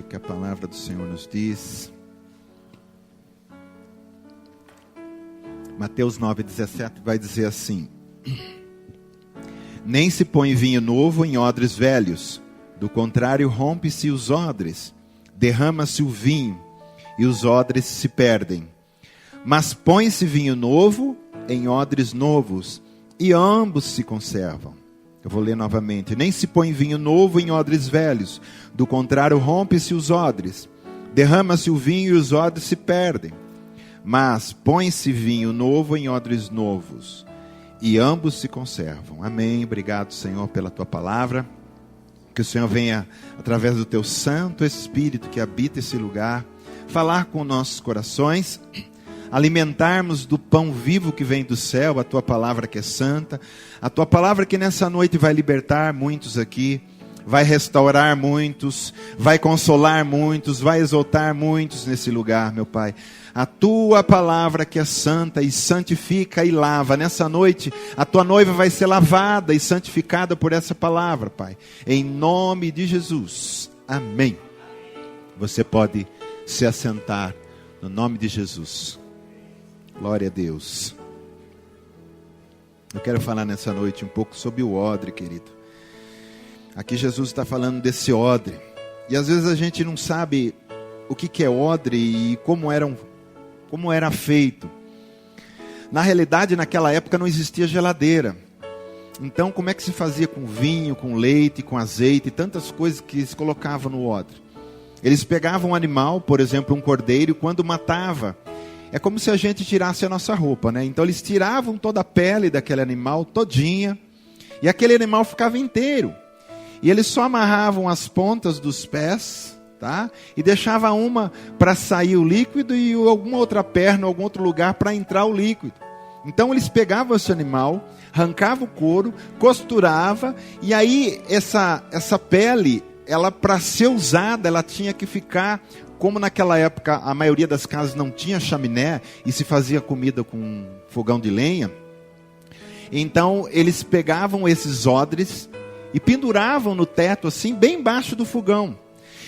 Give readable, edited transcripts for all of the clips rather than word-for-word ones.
Que a palavra do Senhor nos diz. Mateus 9,17 vai dizer assim: nem se põe vinho novo em odres velhos, do contrário rompe-se os odres, derrama-se o vinho e os odres se perdem. Mas põe-se vinho novo em odres novos, e ambos se conservam. Eu vou ler novamente. Nem se põe vinho novo em odres velhos, do contrário rompe-se os odres, derrama-se o vinho e os odres se perdem. Mas põe-se vinho novo em odres novos, e ambos se conservam. Amém. Obrigado, Senhor, pela tua palavra. Que o Senhor venha, através do teu Santo Espírito que habita esse lugar, falar com nossos corações, alimentarmos do pão vivo que vem do céu, a tua palavra que é santa, a tua palavra que nessa noite vai libertar muitos aqui, vai restaurar muitos, vai consolar muitos, vai exaltar muitos nesse lugar, meu Pai. A tua palavra que é santa e santifica e lava. Nessa noite, a tua noiva vai ser lavada e santificada por essa palavra, Pai. Em nome de Jesus. Amém. Você pode se assentar no nome de Jesus. Glória a Deus. Eu quero falar nessa noite um pouco sobre o odre, querido. Aqui Jesus está falando desse odre. E às vezes a gente não sabe o que é odre e como era feito. Na realidade, naquela época não existia geladeira. Então, como é que se fazia com vinho, com leite, com azeite, e tantas coisas que se colocavam no odre? Eles pegavam um animal, por exemplo, um cordeiro, e quando matava, é como se a gente tirasse a nossa roupa, né? Então eles tiravam toda a pele daquele animal, todinha, e aquele animal ficava inteiro. E eles só amarravam as pontas dos pés, tá? E deixava uma para sair o líquido e alguma outra perna, algum outro lugar para entrar o líquido. Então eles pegavam esse animal, arrancavam o couro, costurava, e aí essa pele, ela para ser usada, ela tinha que ficar, como naquela época a maioria das casas não tinha chaminé e se fazia comida com fogão de lenha, então eles pegavam esses odres e penduravam no teto assim, bem embaixo do fogão.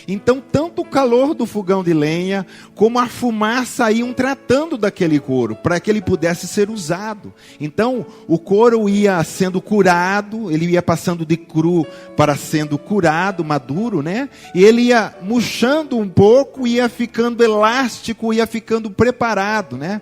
Então tanto o calor do fogão de lenha como a fumaça iam tratando daquele couro, para que ele pudesse ser usado. Então o couro ia sendo curado, ele ia passando de cru para sendo curado, maduro, né? E ele ia murchando um pouco, ia ficando elástico, ia ficando preparado, né?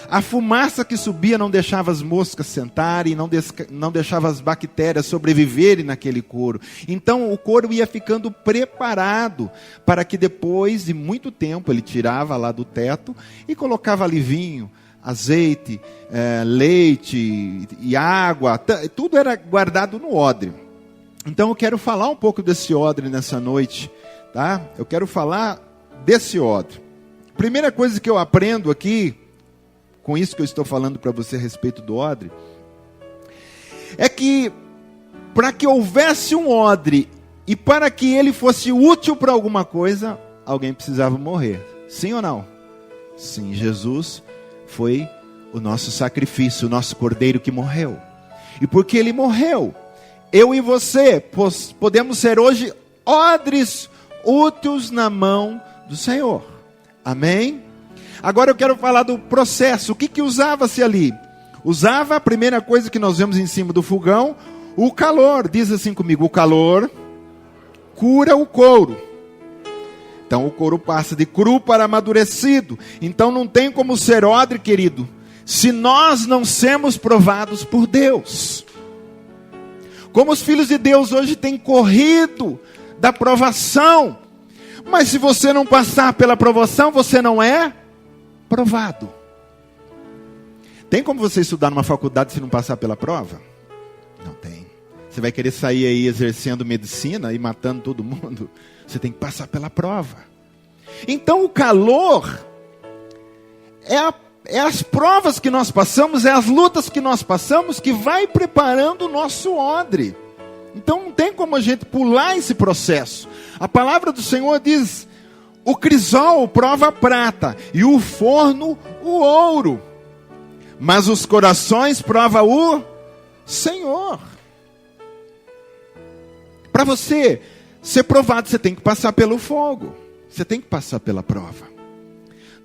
A fumaça que subia não deixava as moscas sentarem, não deixava as bactérias sobreviverem naquele couro. Então o couro ia ficando preparado para que depois de muito tempo ele tirava lá do teto e colocava ali vinho, azeite, leite e água. Tudo era guardado no odre. Então eu quero falar um pouco desse odre nessa noite, tá? Eu quero falar desse odre. Primeira coisa que eu aprendo aqui, com isso que eu estou falando para você a respeito do odre, é que para que houvesse um odre e para que ele fosse útil para alguma coisa, alguém precisava morrer. Sim ou não? Sim, Jesus foi o nosso sacrifício, o nosso cordeiro que morreu. E porque ele morreu, eu e você podemos ser hoje odres úteis na mão do Senhor. Amém? Agora eu quero falar do processo. O que usava-se ali? Usava a primeira coisa que nós vemos em cima do fogão, o calor. Diz assim comigo: o calor cura o couro. Então o couro passa de cru para amadurecido. Então não tem como ser odre, querido, se nós não sermos provados por Deus. Como os filhos de Deus hoje têm corrido da provação. Mas se você não passar pela provação, você não é provado. Tem como você estudar numa faculdade se não passar pela prova? Não tem. Você vai querer sair aí exercendo medicina e matando todo mundo? Você tem que passar pela prova. Então o calor é as provas que nós passamos, é as lutas que nós passamos que vai preparando o nosso odre. Então não tem como a gente pular esse processo. A palavra do Senhor diz: o crisol prova a prata e o forno o ouro, mas os corações prova o Senhor. Para você ser provado, você tem que passar pelo fogo. Você tem que passar pela prova.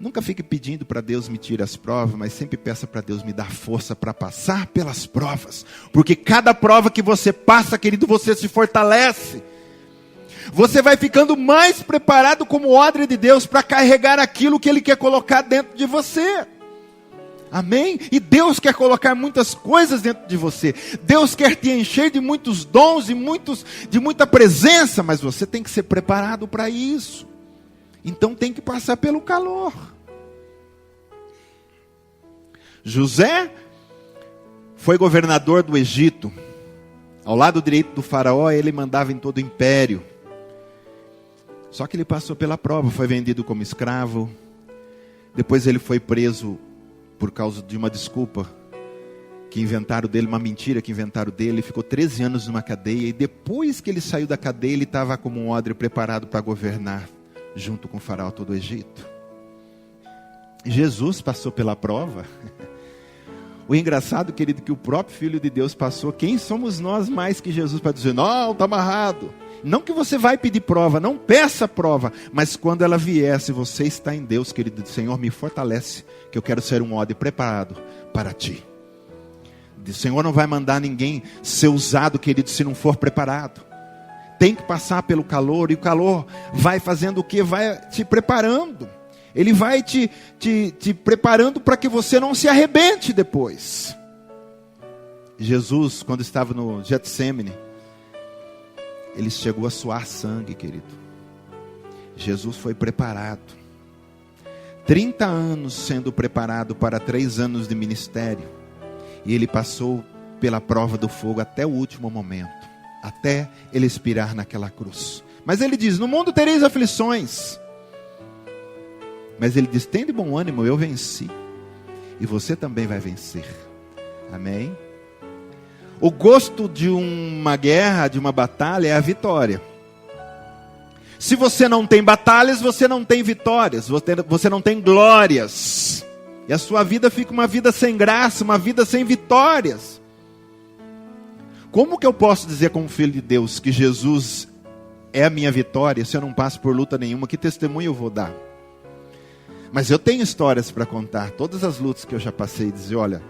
Nunca fique pedindo para Deus me tirar as provas, mas sempre peça para Deus me dar força para passar pelas provas. Porque cada prova que você passa, querido, você se fortalece. Você vai ficando mais preparado como odre de Deus para carregar aquilo que Ele quer colocar dentro de você. Amém? E Deus quer colocar muitas coisas dentro de você. Deus quer te encher de muitos dons e de muita presença, mas você tem que ser preparado para isso. Então tem que passar pelo calor. José foi governador do Egito. Ao lado direito do faraó, ele mandava em todo o império. Só que ele passou pela prova, foi vendido como escravo. Depois ele foi preso por causa de uma desculpa que inventaram dele, uma mentira que inventaram dele. Ele ficou 13 anos numa cadeia. E depois que ele saiu da cadeia, ele estava como um odre preparado para governar junto com o faraó todo o Egito. Jesus passou pela prova. O engraçado, querido, que o próprio Filho de Deus passou. Quem somos nós mais que Jesus para dizer, não, está amarrado. Não que você vai pedir prova, não peça prova, mas quando ela vier, se você está em Deus, querido, Senhor, me fortalece, que eu quero ser um odre preparado para ti. O Senhor não vai mandar ninguém ser usado, querido, se não for preparado. Tem que passar pelo calor, e o calor vai fazendo o quê? Vai te preparando. Ele vai te preparando para que você não se arrebente depois. Jesus, quando estava no Getsêmani, ele chegou a suar sangue, querido. Jesus foi preparado. 30 anos sendo preparado para 3 anos de ministério. E ele passou pela prova do fogo até o último momento. Até ele expirar naquela cruz. Mas ele diz, no mundo tereis aflições. Mas ele diz, tem de bom ânimo, eu venci. E você também vai vencer. Amém? O gosto de uma guerra, de uma batalha, é a vitória. Se você não tem batalhas, você não tem vitórias. Você não tem glórias. E a sua vida fica uma vida sem graça, uma vida sem vitórias. Como que eu posso dizer como filho de Deus que Jesus é a minha vitória se eu não passo por luta nenhuma? Que testemunho eu vou dar? Mas eu tenho histórias para contar. Todas as lutas que eu já passei, dizer, olha,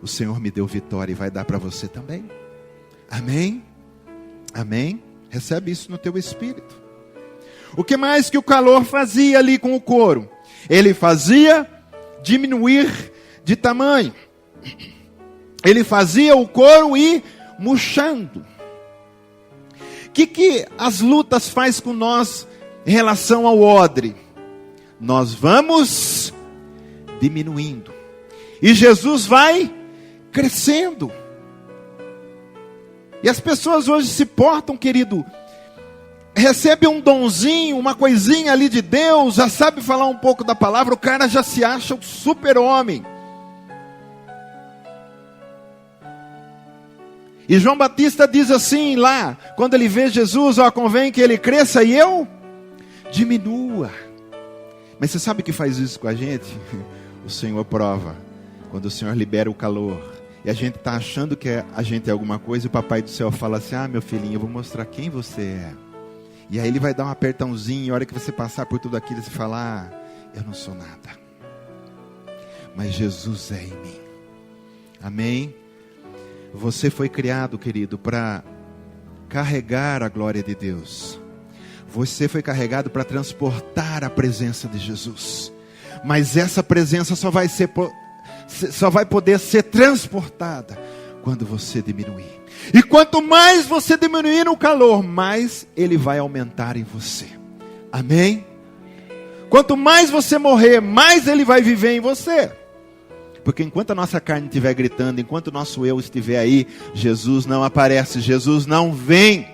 o Senhor me deu vitória e vai dar para você também. Amém? Amém? Recebe isso no teu espírito. O que mais que o calor fazia ali com o couro? Ele fazia diminuir de tamanho. Ele fazia o couro ir murchando. O que as lutas faz com nós em relação ao odre? Nós vamos diminuindo. E Jesus vai crescendo. E as pessoas hoje se portam, querido, recebe um donzinho, uma coisinha ali de Deus, já sabe falar um pouco da palavra, o cara já se acha um super-homem. E João Batista diz assim lá, quando ele vê Jesus, ó, convém que ele cresça e eu diminua. Mas você sabe o que faz isso com a gente? O Senhor prova. Quando o Senhor libera o calor, e a gente está achando que a gente é alguma coisa, e o Papai do Céu fala assim, ah, meu filhinho, eu vou mostrar quem você é. E aí ele vai dar um apertãozinho, e a hora que você passar por tudo aquilo, você fala, ah, eu não sou nada. Mas Jesus é em mim. Amém? Você foi criado, querido, para carregar a glória de Deus. Você foi carregado para transportar a presença de Jesus. Mas essa presença só vai poder ser transportada quando você diminuir. E quanto mais você diminuir no calor, mais ele vai aumentar em você. Amém? Quanto mais você morrer, mais ele vai viver em você. Porque enquanto a nossa carne estiver gritando, enquanto o nosso eu estiver aí, Jesus não aparece, Jesus não vem.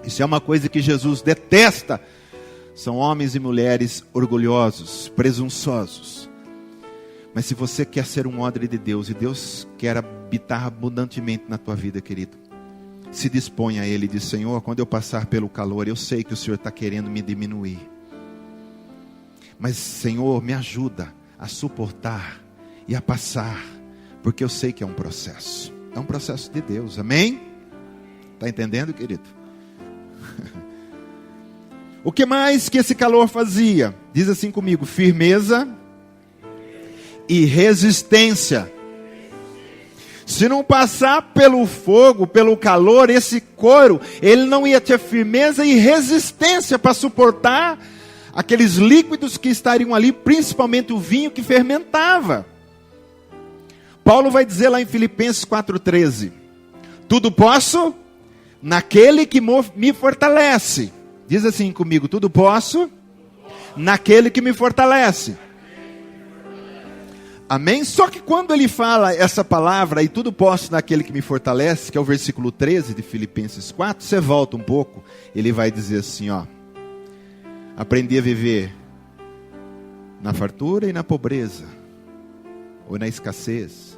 Isso é uma coisa que Jesus detesta. São homens e mulheres orgulhosos, presunçosos. Mas se você quer ser um odre de Deus, e Deus quer habitar abundantemente na tua vida, querido, se dispõe a Ele e diz, Senhor, quando eu passar pelo calor, eu sei que o Senhor está querendo me diminuir. Mas, Senhor, me ajuda a suportar e a passar, porque eu sei que é um processo. É um processo de Deus, amém? Está entendendo, querido? O que mais que esse calor fazia? Diz assim comigo: firmeza e resistência. Se não passar pelo fogo, pelo calor, esse couro, ele não ia ter firmeza e resistência para suportar aqueles líquidos que estariam ali, principalmente o vinho que fermentava. Paulo vai dizer lá em Filipenses 4,13: tudo posso naquele que me fortalece. Diz assim comigo: tudo posso naquele que me fortalece. Amém? Só que quando ele fala essa palavra, e tudo posso naquele que me fortalece, que é o versículo 13 de Filipenses 4, você volta um pouco, ele vai dizer assim, ó: aprendi a viver na fartura e na pobreza, ou na escassez.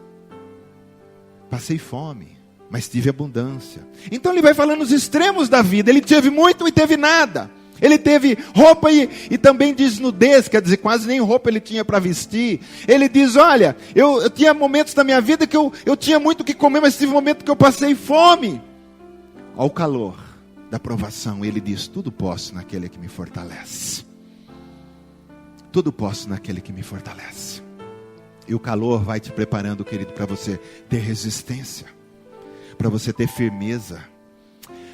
Passei fome, mas tive abundância. Então ele vai falando os extremos da vida. Ele teve muito e teve nada. Ele teve roupa e também desnudez, quer dizer, quase nem roupa ele tinha para vestir. Ele diz, olha, eu tinha momentos da minha vida que eu tinha muito o que comer, mas tive momentos que eu passei fome. Ao calor da provação, ele diz, tudo posso naquele que me fortalece. Tudo posso naquele que me fortalece. E o calor vai te preparando, querido, para você ter resistência, para você ter firmeza.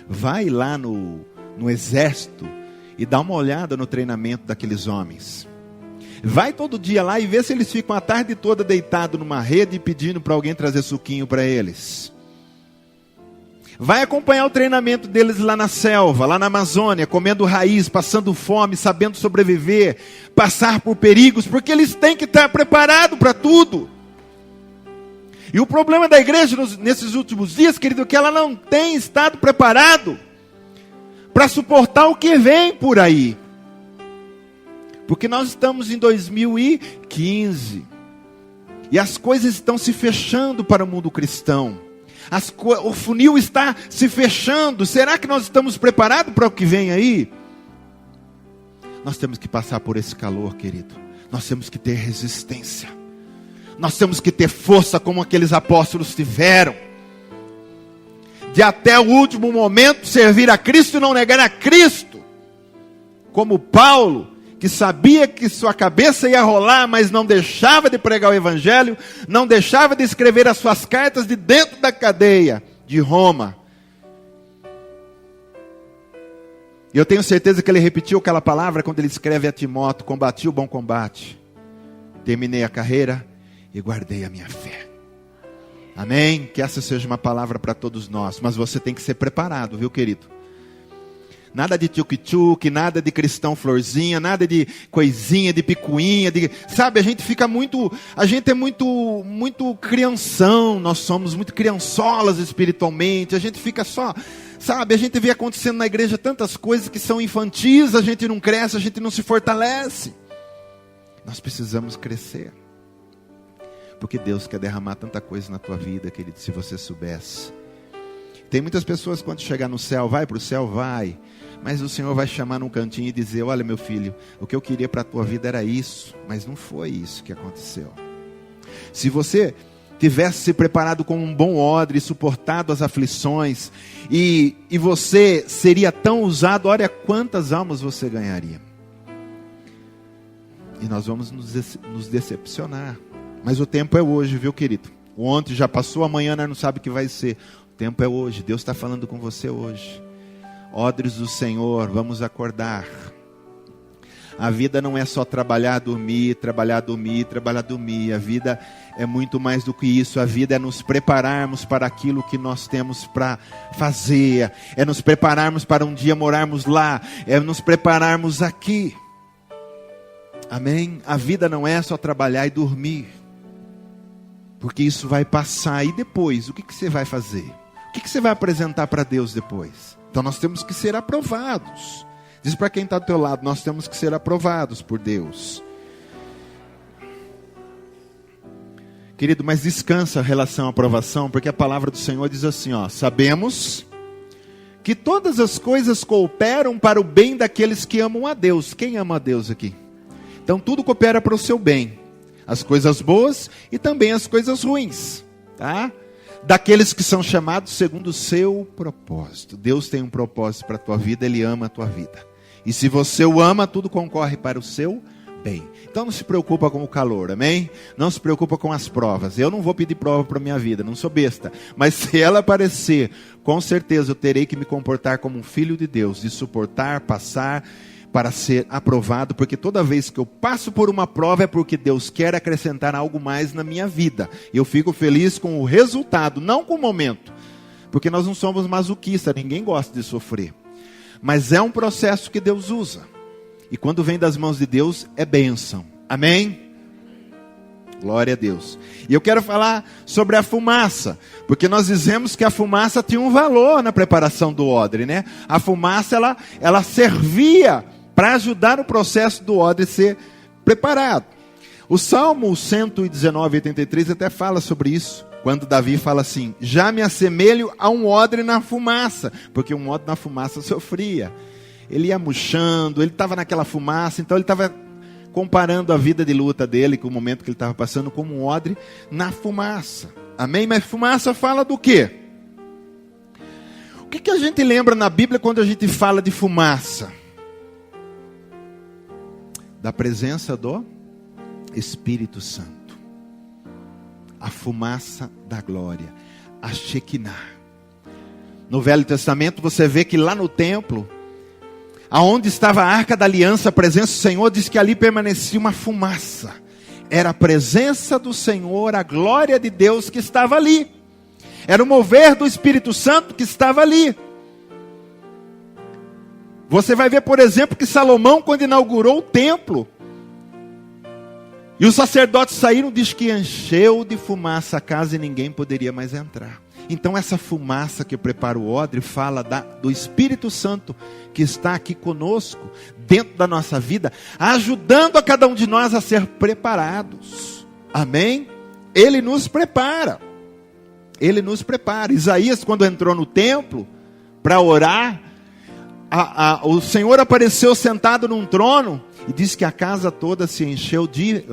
Vai lá no exército e dá uma olhada no treinamento daqueles homens. Vai todo dia lá e vê se eles ficam a tarde toda deitados numa rede pedindo para alguém trazer suquinho para eles. Vai acompanhar o treinamento deles lá na selva, lá na Amazônia, comendo raiz, passando fome, sabendo sobreviver, passar por perigos, porque eles têm que estar preparados para tudo. E o problema da igreja nesses últimos dias, querido, é que ela não tem estado preparado para suportar o que vem por aí. Porque nós estamos em 2015 e as coisas estão se fechando para o mundo cristão. O funil está se fechando. Será que nós estamos preparados para o que vem aí? Nós temos que passar por esse calor, querido. Nós temos que ter resistência. Nós temos que ter força como aqueles apóstolos tiveram. De até o último momento servir a Cristo e não negar a Cristo. Como Paulo, que sabia que sua cabeça ia rolar, mas não deixava de pregar o Evangelho, não deixava de escrever as suas cartas de dentro da cadeia de Roma. E eu tenho certeza que ele repetiu aquela palavra quando ele escreve a Timóteo: combati o bom combate, terminei a carreira e guardei a minha fé. Amém? Que essa seja uma palavra para todos nós. Mas você tem que ser preparado, viu, querido? Nada de tchuk-tchuk, nada de cristão florzinha, nada de coisinha, de picuinha, sabe, a gente é muito crianção, nós somos muito criançolas espiritualmente, a gente fica só, sabe, a gente vê acontecendo na igreja tantas coisas que são infantis, a gente não cresce, a gente não se fortalece. Nós precisamos crescer, porque Deus quer derramar tanta coisa na tua vida, querido, se você soubesse. Tem muitas pessoas, quando chegar no céu, vai para o céu, vai. Mas o Senhor vai chamar num cantinho e dizer, olha meu filho, o que eu queria para a tua vida era isso, mas não foi isso que aconteceu. Se você tivesse se preparado como um bom odre, suportado as aflições, e você seria tão usado, olha quantas almas você ganharia. E nós vamos nos decepcionar. Mas o tempo é hoje, viu, querido? O ontem já passou, amanhã nós não sabemos o que vai ser. O tempo é hoje, Deus está falando com você hoje. Odres do Senhor, vamos acordar. A vida não é só trabalhar, dormir, trabalhar, dormir, trabalhar, dormir. A vida é muito mais do que isso. A vida é nos prepararmos para aquilo que nós temos para fazer. É nos prepararmos para um dia morarmos lá. É nos prepararmos aqui. Amém? A vida não é só trabalhar e dormir. Porque isso vai passar. E depois, o que você vai fazer? O que você vai apresentar para Deus depois? Então nós temos que ser aprovados. Diz para quem está do teu lado, nós temos que ser aprovados por Deus. Querido, mas descansa a relação à aprovação, porque a palavra do Senhor diz assim, ó: sabemos que todas as coisas cooperam para o bem daqueles que amam a Deus. Quem ama a Deus aqui? Então tudo coopera para o seu bem. As coisas boas e também as coisas ruins, tá? Daqueles que são chamados segundo o seu propósito. Deus tem um propósito para a tua vida, Ele ama a tua vida. E se você o ama, tudo concorre para o seu bem. Então não se preocupa com o calor, amém? Não se preocupa com as provas. Eu não vou pedir prova para a minha vida, não sou besta. Mas se ela aparecer, com certeza eu terei que me comportar como um filho de Deus, de suportar, passar, para ser aprovado, porque toda vez que eu passo por uma prova é porque Deus quer acrescentar algo mais na minha vida. Eu fico feliz com o resultado, não com o momento. Porque nós não somos masoquistas, ninguém gosta de sofrer. Mas é um processo que Deus usa. E quando vem das mãos de Deus, é bênção. Amém? Glória a Deus. E eu quero falar sobre a fumaça. Porque nós dizemos que a fumaça tinha um valor na preparação do odre, né? A fumaça, ela servia para ajudar o processo do odre ser preparado. O Salmo 119, 83 até fala sobre isso. Quando Davi fala assim: já me assemelho a um odre na fumaça. Porque um odre na fumaça sofria. Ele ia murchando, ele estava naquela fumaça. Então ele estava comparando a vida de luta dele com o momento que ele estava passando como um odre na fumaça. Amém? Mas fumaça fala do quê? O que a gente lembra na Bíblia quando a gente fala de fumaça? Da presença do Espírito Santo. A fumaça da glória. A Shekinah. No Velho Testamento você vê que lá no templo, aonde estava a Arca da Aliança, a presença do Senhor, diz que ali permanecia uma fumaça. Era a presença do Senhor, a glória de Deus que estava ali. Era o mover do Espírito Santo que estava ali. Você vai ver, por exemplo, que Salomão, quando inaugurou o templo, e os sacerdotes saíram, diz que encheu de fumaça a casa e ninguém poderia mais entrar. Então essa fumaça que prepara o odre fala do Espírito Santo que está aqui conosco, dentro da nossa vida, ajudando a cada um de nós a ser preparados. Amém? Ele nos prepara. Ele nos prepara. Isaías, quando entrou no templo para orar, o Senhor apareceu sentado num trono e diz que a casa toda se encheu de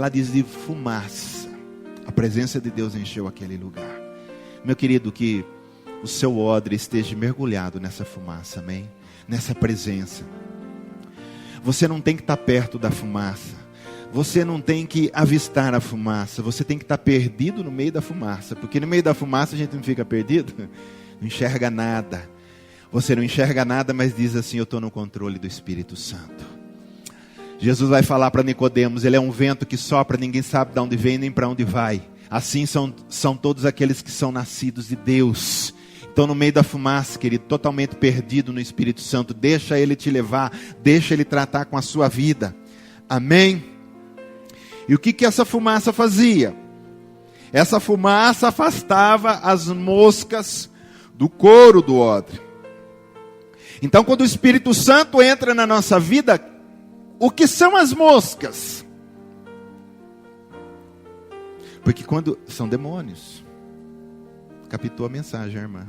fumaça. A presença de Deus encheu aquele lugar. Meu querido, que o seu odre esteja mergulhado nessa fumaça, amém? Nessa presença. Você não tem que estar perto da fumaça. Você não tem que avistar a fumaça. Você tem que estar perdido no meio da fumaça. Porque no meio da fumaça a gente não fica perdido. Não enxerga nada. Você não enxerga nada, mas diz assim: eu estou no controle do Espírito Santo. Jesus vai falar para Nicodemos: ele é um vento que sopra, ninguém sabe de onde vem nem para onde vai. Assim são todos aqueles que são nascidos de Deus. Então no meio da fumaça, querido, totalmente perdido no Espírito Santo, deixa Ele te levar, deixa Ele tratar com a sua vida. Amém? E o que essa fumaça fazia? Essa fumaça afastava as moscas do couro do odre. Então quando o Espírito Santo entra na nossa vida, o que são as moscas? Porque quando são demônios. Captou a mensagem, irmã?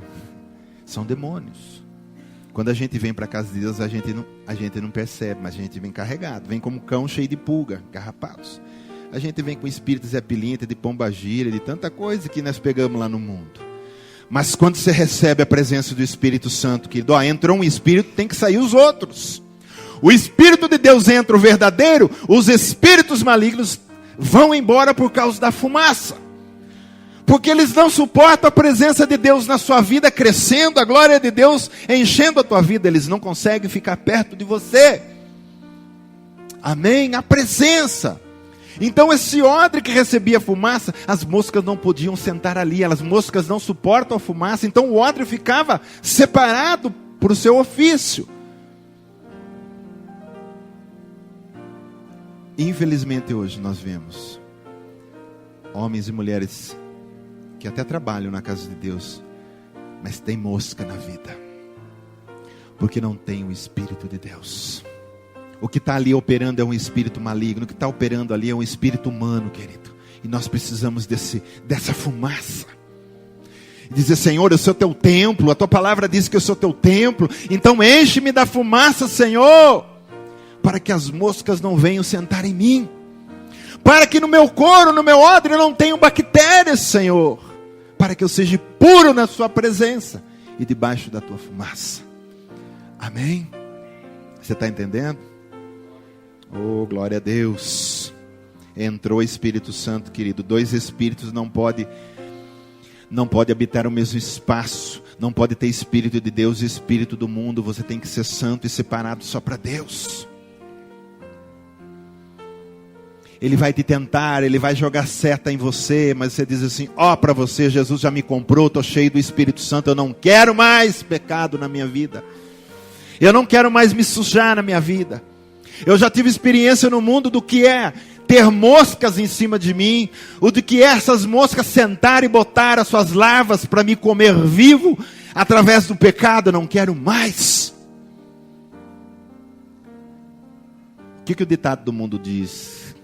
São demônios. Quando a gente vem para a casa de Deus, a gente não percebe, mas a gente vem carregado. Vem como cão cheio de pulga, carrapatos. A gente vem com espíritos de pilintra, de pombagira, de tanta coisa que nós pegamos lá no mundo. Mas quando você recebe a presença do Espírito Santo, querido, entrou um espírito, tem que sair os outros. O Espírito de Deus entra, o verdadeiro, os espíritos malignos vão embora por causa da fumaça. Porque eles não suportam a presença de Deus na sua vida crescendo, a glória de Deus enchendo a tua vida. Eles não conseguem ficar perto de você. Amém? A presença. Então esse odre que recebia fumaça, as moscas não podiam sentar ali. As moscas não suportam a fumaça. Então o odre ficava separado para o seu ofício. Infelizmente hoje nós vemos homens e mulheres que até trabalham na casa de Deus, mas tem mosca na vida, porque não tem o Espírito de Deus. O que está ali operando é um espírito maligno, o que está operando ali é um espírito humano, querido. E nós precisamos dessa fumaça. E dizer: Senhor, eu sou teu templo, a tua palavra diz que eu sou teu templo, então enche-me da fumaça, Senhor, para que as moscas não venham sentar em mim, para que no meu couro, no meu odre não tenham bactérias, Senhor, para que eu seja puro na sua presença e debaixo da tua fumaça. Amém? Você está entendendo? Oh, glória a Deus. Entrou o Espírito Santo, querido. Dois espíritos não pode habitar o mesmo espaço. Não pode ter Espírito de Deus e Espírito do mundo. Você tem que ser santo e separado só para Deus. Ele vai te tentar, ele vai jogar seta em você, mas você diz assim: ó, para você, Jesus já me comprou, estou cheio do Espírito Santo, eu não quero mais pecado na minha vida. Eu não quero mais me sujar na minha vida. Eu já tive experiência no mundo do que é ter moscas em cima de mim, o de que é essas moscas sentar e botar as suas larvas para me comer vivo, através do pecado. Eu não quero mais. O que o ditado do mundo diz?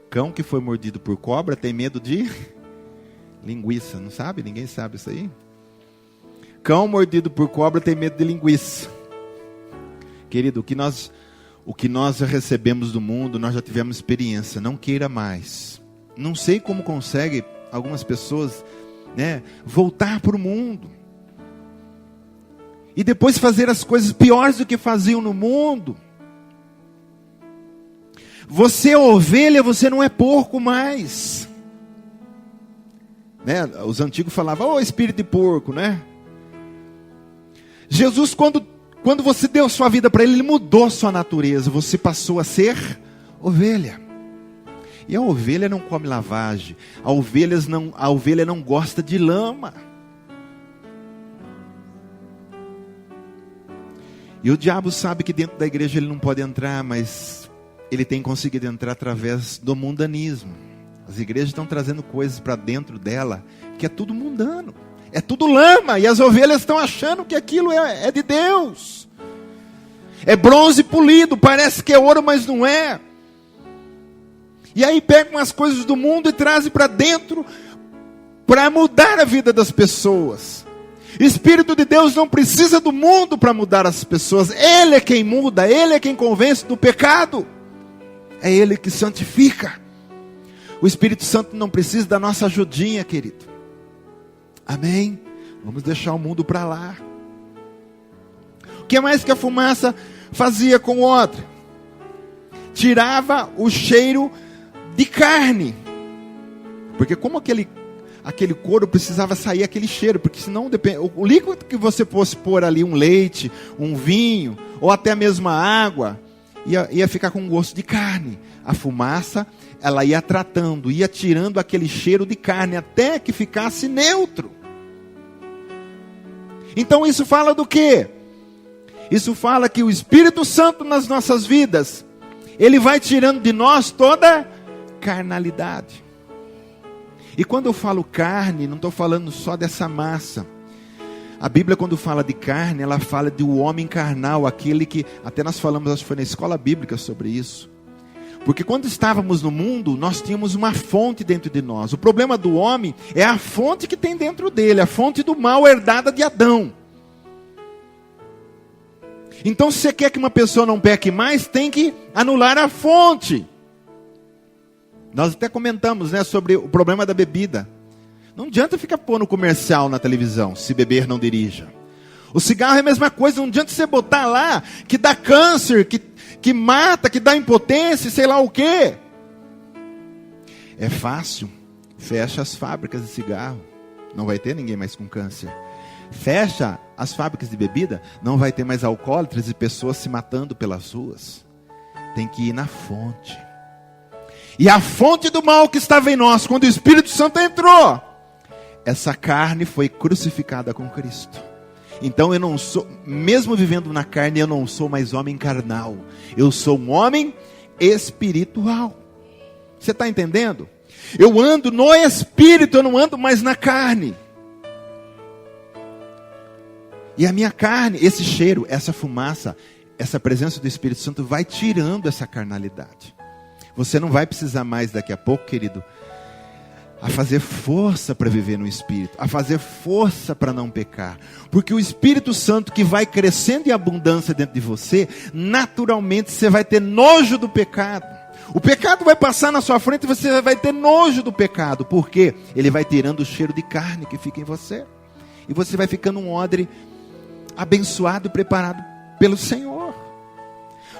Cão que foi mordido por cobra tem medo de linguiça, não sabe? Ninguém sabe isso aí? Cão mordido por cobra tem medo de linguiça. Querido, o que nós já recebemos do mundo, nós já tivemos experiência. Não queira mais. Não sei como consegue algumas pessoas, voltar para o mundo. E depois fazer as coisas piores do que faziam no mundo. Você é ovelha, você não é porco mais. Os antigos falavam, espírito de porco, Jesus, quando você deu sua vida para Ele, Ele mudou sua natureza. Você passou a ser ovelha. E a ovelha não come lavagem. A ovelha não gosta de lama. E o diabo sabe que dentro da igreja ele não pode entrar, mas ele tem conseguido entrar através do mundanismo. As igrejas estão trazendo coisas para dentro dela que é tudo mundano. É tudo lama, e as ovelhas estão achando que aquilo é de Deus. É bronze polido, parece que é ouro, mas não é. E aí pegam as coisas do mundo e trazem para dentro, para mudar a vida das pessoas. Espírito de Deus não precisa do mundo para mudar as pessoas. Ele é quem muda, Ele é quem convence do pecado. É Ele que santifica. O Espírito Santo não precisa da nossa ajudinha, querido. Amém? Vamos deixar o mundo para lá. O que mais que a fumaça fazia com o odre? Tirava o cheiro de carne. Porque como aquele couro precisava sair aquele cheiro, porque senão o líquido que você fosse pôr ali, um leite, um vinho, ou até mesmo a água, ia ficar com gosto de carne. A fumaça, ela ia tratando, ia tirando aquele cheiro de carne, até que ficasse neutro. Então isso fala do quê? Isso fala que o Espírito Santo nas nossas vidas, ele vai tirando de nós toda carnalidade. E quando eu falo carne, não estou falando só dessa massa. A Bíblia, quando fala de carne, ela fala do homem carnal, aquele que, até nós falamos, acho que foi na escola bíblica sobre isso. Porque quando estávamos no mundo, nós tínhamos uma fonte dentro de nós. O problema do homem é a fonte que tem dentro dele, a fonte do mal herdada de Adão. Então, se você quer que uma pessoa não peque mais, tem que anular a fonte. Nós até comentamos, sobre o problema da bebida. Não adianta ficar pondo comercial na televisão, se beber não dirija. O cigarro é a mesma coisa, não adianta você botar lá, que dá câncer, que mata, que dá impotência, sei lá o quê. É fácil, fecha as fábricas de cigarro, não vai ter ninguém mais com câncer. Fecha as fábricas de bebida, não vai ter mais alcoólatras e pessoas se matando pelas ruas. Tem que ir na fonte. E a fonte do mal que estava em nós, quando o Espírito Santo entrou, essa carne foi crucificada com Cristo. Então eu não sou, mesmo vivendo na carne, eu não sou mais homem carnal. Eu sou um homem espiritual. Você está entendendo? Eu ando no Espírito, eu não ando mais na carne. E a minha carne, esse cheiro, essa fumaça, essa presença do Espírito Santo vai tirando essa carnalidade. Você não vai precisar mais daqui a pouco, querido, a fazer força para viver no Espírito, a fazer força para não pecar. Porque o Espírito Santo que vai crescendo em abundância dentro de você, naturalmente você vai ter nojo do pecado. O pecado vai passar na sua frente e você vai ter nojo do pecado. Por quê? Ele vai tirando o cheiro de carne que fica em você. E você vai ficando um odre abençoado e preparado pelo Senhor.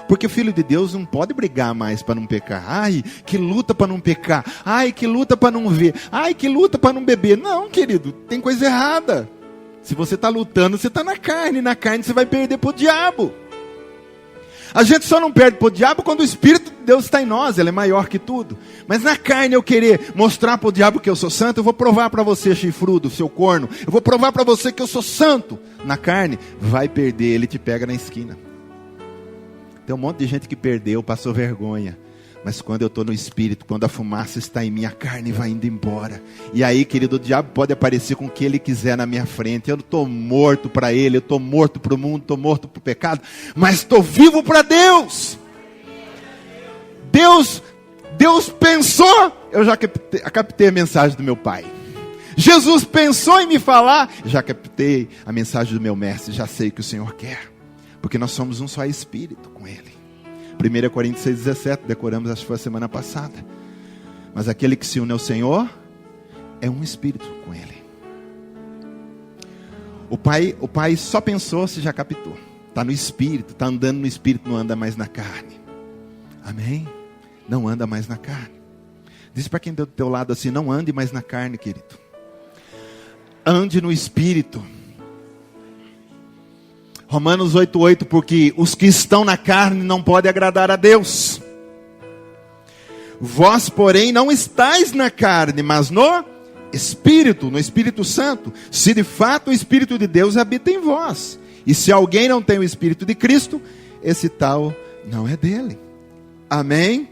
Porque o Filho de Deus não pode brigar mais para não pecar. Ai, que luta para não pecar. Ai, que luta para não ver. Ai, que luta para não beber. Não, querido, tem coisa errada. Se você está lutando, você está na carne. Na carne você vai perder para o diabo. A gente só não perde para o diabo quando o Espírito de Deus está em nós. Ele é maior que tudo. Mas na carne eu querer mostrar para o diabo que eu sou santo, eu vou provar para você, chifrudo, seu corno. Eu vou provar para você que eu sou santo. Na carne, vai perder, ele te pega na esquina. Tem um monte de gente que perdeu, passou vergonha. Mas quando eu estou no Espírito, quando a fumaça está em mim, a carne vai indo embora. E aí, querido, o diabo pode aparecer com o que ele quiser na minha frente. Eu estou morto para ele, eu estou morto para o mundo, estou morto para o pecado. Mas estou vivo para Deus. Deus pensou, eu já captei a mensagem do meu Pai. Jesus pensou em me falar, já captei a mensagem do meu Mestre, já sei o que o Senhor quer. Porque nós somos um só Espírito com Ele. 1 Coríntios 6,17, decoramos, acho que foi a semana passada. Mas aquele que se une ao Senhor, é um Espírito com Ele. O pai só pensou, se já captou. Está no Espírito, está andando no Espírito, não anda mais na carne. Amém? Não anda mais na carne. Diz para quem está do teu lado assim, não ande mais na carne, querido. Ande no Espírito. Romanos 8,8, porque os que estão na carne não podem agradar a Deus. Vós, porém, não estáis na carne, mas no Espírito, no Espírito Santo. Se de fato o Espírito de Deus habita em vós. E se alguém não tem o Espírito de Cristo, esse tal não é dele. Amém?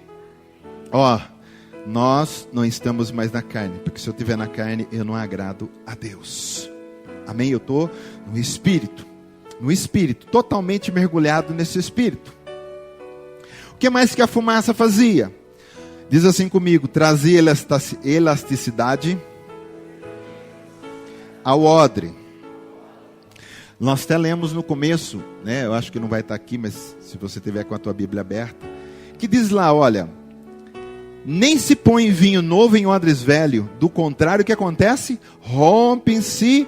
Nós não estamos mais na carne, porque se eu estiver na carne, eu não agrado a Deus. Amém? Eu estou no Espírito. No Espírito, totalmente mergulhado nesse Espírito. O que mais que a fumaça fazia? Diz assim comigo, trazia elasticidade ao odre. Nós até lemos no começo, né? Eu acho que não vai estar aqui, mas se você tiver com a tua Bíblia aberta, que diz lá, olha, nem se põe vinho novo em odres velho, do contrário, o que acontece? Rompem-se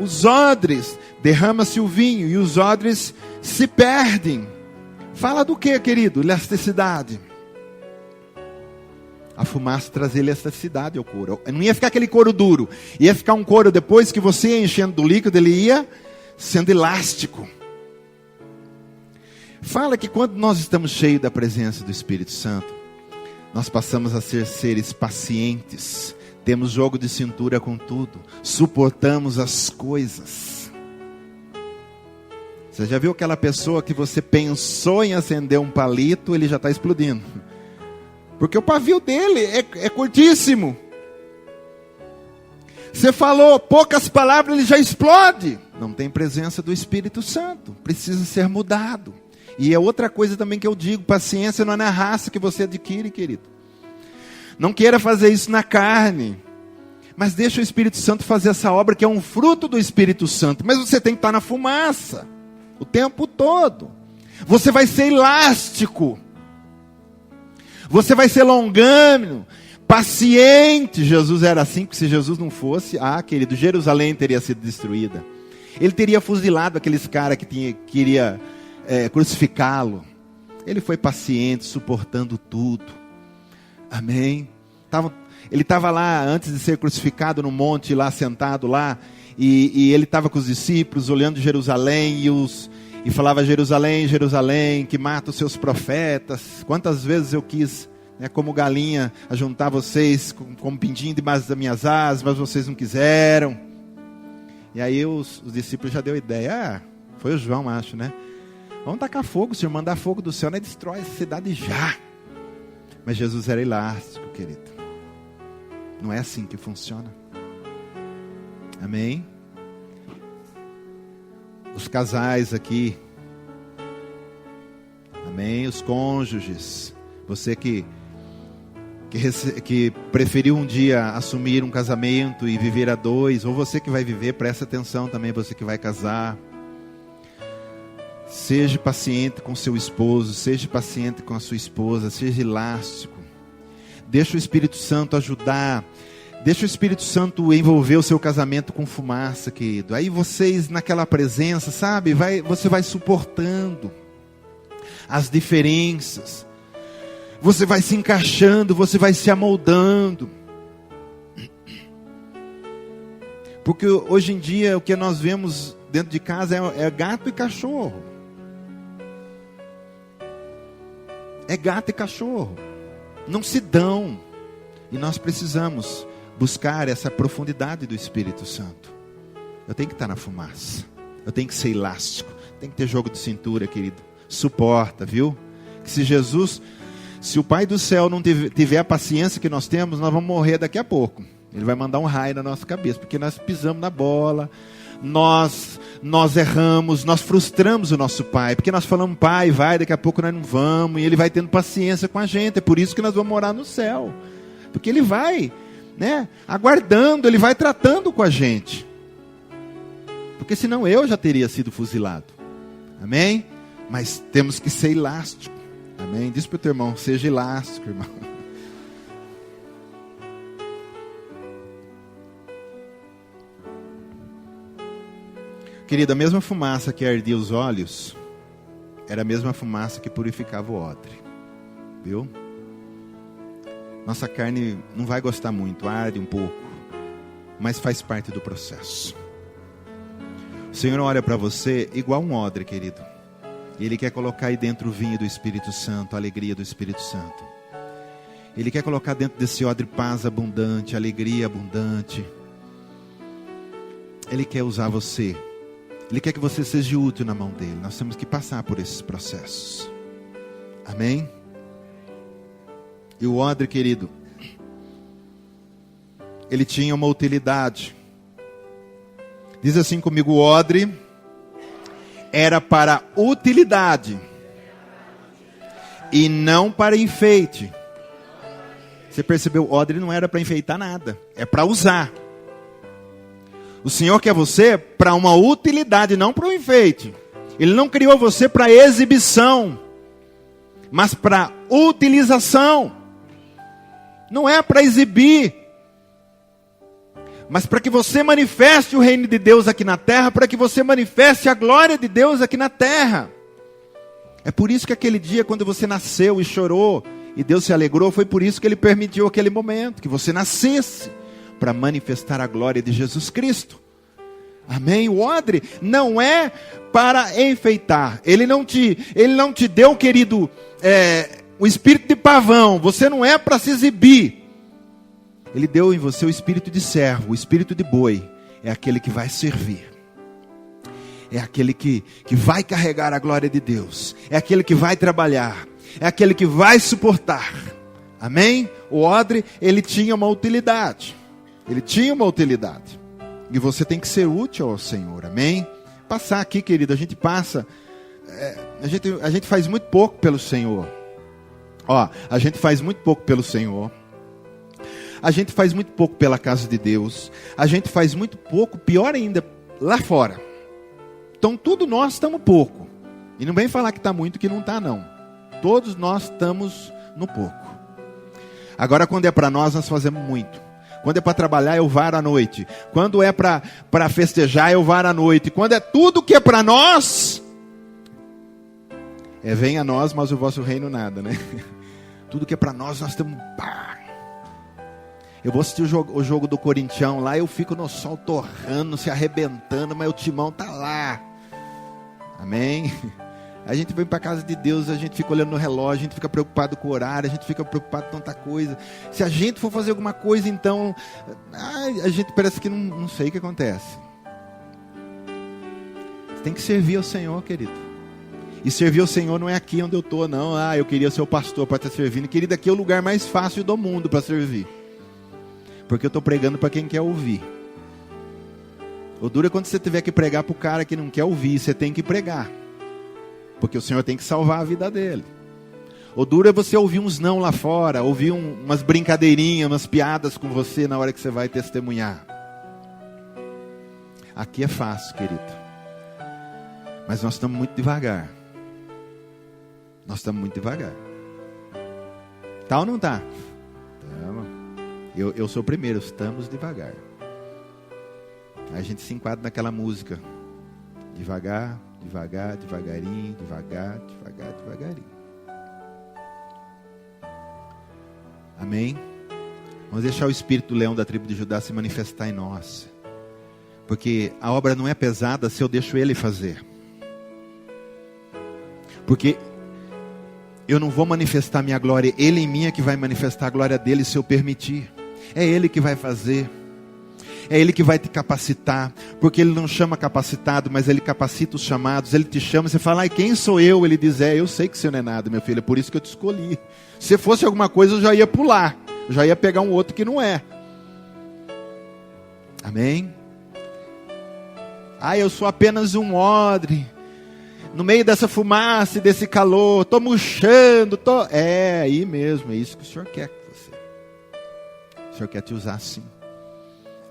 os odres, derrama-se o vinho e os odres se perdem. Fala do que, querido? Elasticidade. A fumaça trazia elasticidade ao couro. Não ia ficar aquele couro duro, ia ficar um couro depois que você ia enchendo do líquido, ele ia sendo elástico. Fala que quando nós estamos cheios da presença do Espírito Santo, nós passamos a ser seres pacientes. Temos jogo de cintura com tudo. Suportamos as coisas. Você já viu aquela pessoa que você pensou em acender um palito, ele já está explodindo? Porque o pavio dele é curtíssimo. Você falou poucas palavras, ele já explode. Não tem presença do Espírito Santo. Precisa ser mudado. E é outra coisa também que eu digo, paciência não é na raça que você adquire, querido. Não queira fazer isso na carne, mas deixa o Espírito Santo fazer essa obra que é um fruto do Espírito Santo. Mas você tem que estar na fumaça o tempo todo. Você vai ser elástico, você vai ser longânimo, paciente. Jesus era assim, porque se Jesus não fosse, querido, Jerusalém teria sido destruída. Ele teria fuzilado aqueles caras que queria crucificá-lo. Ele foi paciente, suportando tudo. Amém? Ele estava lá, antes de ser crucificado no monte, lá sentado lá, e ele estava com os discípulos, olhando Jerusalém, e falava, Jerusalém, Jerusalém, que mata os seus profetas. Quantas vezes eu quis, como galinha, ajuntar vocês como pintinho debaixo das minhas asas, mas vocês não quiseram. E aí os discípulos já deu ideia, foi o João, acho, né? Vamos tacar fogo, Senhor, mandar fogo do céu, né? Destrói essa cidade já. Mas Jesus era elástico, querido. Não é assim que funciona. Amém? Os casais aqui. Amém? Os cônjuges. Você que preferiu um dia assumir um casamento e viver a dois. Ou você que vai viver, presta atenção também, você que vai casar. Seja paciente com seu esposo, seja paciente com a sua esposa, seja elástico. Deixa o Espírito Santo ajudar. Deixa o Espírito Santo envolver o seu casamento com fumaça, querido. Aí vocês, naquela presença, sabe? Você vai suportando as diferenças. Você vai se encaixando, você vai se amoldando. Porque hoje em dia o que nós vemos dentro de casa é gato e cachorro. É gato e cachorro. Não se dão. E nós precisamos buscar essa profundidade do Espírito Santo. Eu tenho que estar na fumaça. Eu tenho que ser elástico. Tem que ter jogo de cintura, querido. Suporta, viu? Que se o Pai do céu não tiver a paciência que nós temos, nós vamos morrer daqui a pouco. Ele vai mandar um raio na nossa cabeça, porque nós pisamos na bola, nós erramos, nós frustramos o nosso Pai, porque nós falamos, Pai, vai, daqui a pouco nós não vamos, e Ele vai tendo paciência com a gente. É por isso que nós vamos morar no céu, porque Ele vai, aguardando, Ele vai tratando com a gente, porque senão eu já teria sido fuzilado. Amém? Mas temos que ser elástico. Amém? Diz para o teu irmão, seja elástico, irmão. Querida, a mesma fumaça que ardia os olhos era a mesma fumaça que purificava o odre. Viu? Nossa carne não vai gostar muito, arde um pouco, mas faz parte do processo. O Senhor olha para você igual um odre, querido. E Ele quer colocar aí dentro o vinho do Espírito Santo, a alegria do Espírito Santo. Ele quer colocar dentro desse odre paz abundante, alegria abundante. Ele quer usar você. Ele quer que você seja útil na mão dele. Nós temos que passar por esses processos. Amém? E o odre, querido, ele tinha uma utilidade. Diz assim comigo, o odre era para utilidade e não para enfeite. Você percebeu? O odre não era para enfeitar nada, é para usar. O Senhor quer você para uma utilidade, não para um enfeite. Ele não criou você para exibição, mas para utilização. Não é para exibir, mas para que você manifeste o reino de Deus aqui na terra, para que você manifeste a glória de Deus aqui na terra. É por isso que aquele dia, quando você nasceu e chorou, e Deus se alegrou, foi por isso que Ele permitiu aquele momento, que você nascesse, para manifestar a glória de Jesus Cristo. Amém? O odre não é para enfeitar. Ele não te deu, querido, o espírito de pavão. Você não é para se exibir. Ele deu em você o espírito de servo, o espírito de boi. É aquele que vai servir. É aquele que vai carregar a glória de Deus. É aquele que vai trabalhar. É aquele que vai suportar. Amém? O odre, ele tinha uma utilidade. Ele tinha uma utilidade. E você tem que ser útil ao Senhor. Amém? Passar aqui, querido, a gente passa. A gente faz muito pouco pelo Senhor. A gente faz muito pouco pelo Senhor. A gente faz muito pouco pela casa de Deus. A gente faz muito pouco, pior ainda, lá fora. Então tudo nós estamos pouco. E não vem falar que está muito, que não está não. Todos nós estamos no pouco. Agora quando é para nós fazemos muito. Quando é para trabalhar, eu varo à noite. Quando é para festejar, eu varo à noite. Quando é tudo que é para nós, venha a nós, mas o vosso reino nada, né? Tudo que é para nós estamos... Eu vou assistir o jogo do Corinthians lá, eu fico no sol torrando, se arrebentando, mas o timão tá lá. Amém? A gente vem para a casa de Deus, a gente fica olhando no relógio, a gente fica preocupado com o horário, a gente fica preocupado com tanta coisa. Se a gente for fazer alguma coisa, então, a gente parece que não sei o que acontece. Você tem que servir ao Senhor, querido. E servir ao Senhor não é aqui onde eu estou, não. Eu queria ser o pastor para estar servindo. Querido, aqui é o lugar mais fácil do mundo para servir. Porque eu estou pregando para quem quer ouvir. O duro é quando você tiver que pregar para o cara que não quer ouvir, você tem que pregar. Porque o Senhor tem que salvar a vida dele. O duro é você ouvir uns não lá fora, ouvir umas brincadeirinhas, umas piadas com você na hora que você vai testemunhar. Aqui é fácil, querido. Mas nós estamos muito devagar. Nós estamos muito devagar. Tá ou não tá? Eu sou o primeiro, estamos devagar. Aí a gente se enquadra naquela música. Devagar, devagar, devagarinho, devagar, devagar, devagarinho. Amém? Vamos deixar o espírito do leão da tribo de Judá se manifestar em nós. Porque a obra não é pesada se eu deixo ele fazer. Porque eu não vou manifestar minha glória, ele em mim é que vai manifestar a glória dele se eu permitir. É ele que vai fazer. É ele que vai te capacitar. Porque ele não chama capacitado, mas ele capacita os chamados. Ele te chama, você fala, quem sou eu? Ele diz, eu sei que você não é nada, meu filho, é por isso que eu te escolhi. Se fosse alguma coisa, eu já ia pular. Eu já ia pegar um outro que não é. Amém? Eu sou apenas um odre. No meio dessa fumaça e desse calor, estou murchando, É aí mesmo, é isso que o Senhor quer com você. O Senhor quer te usar assim.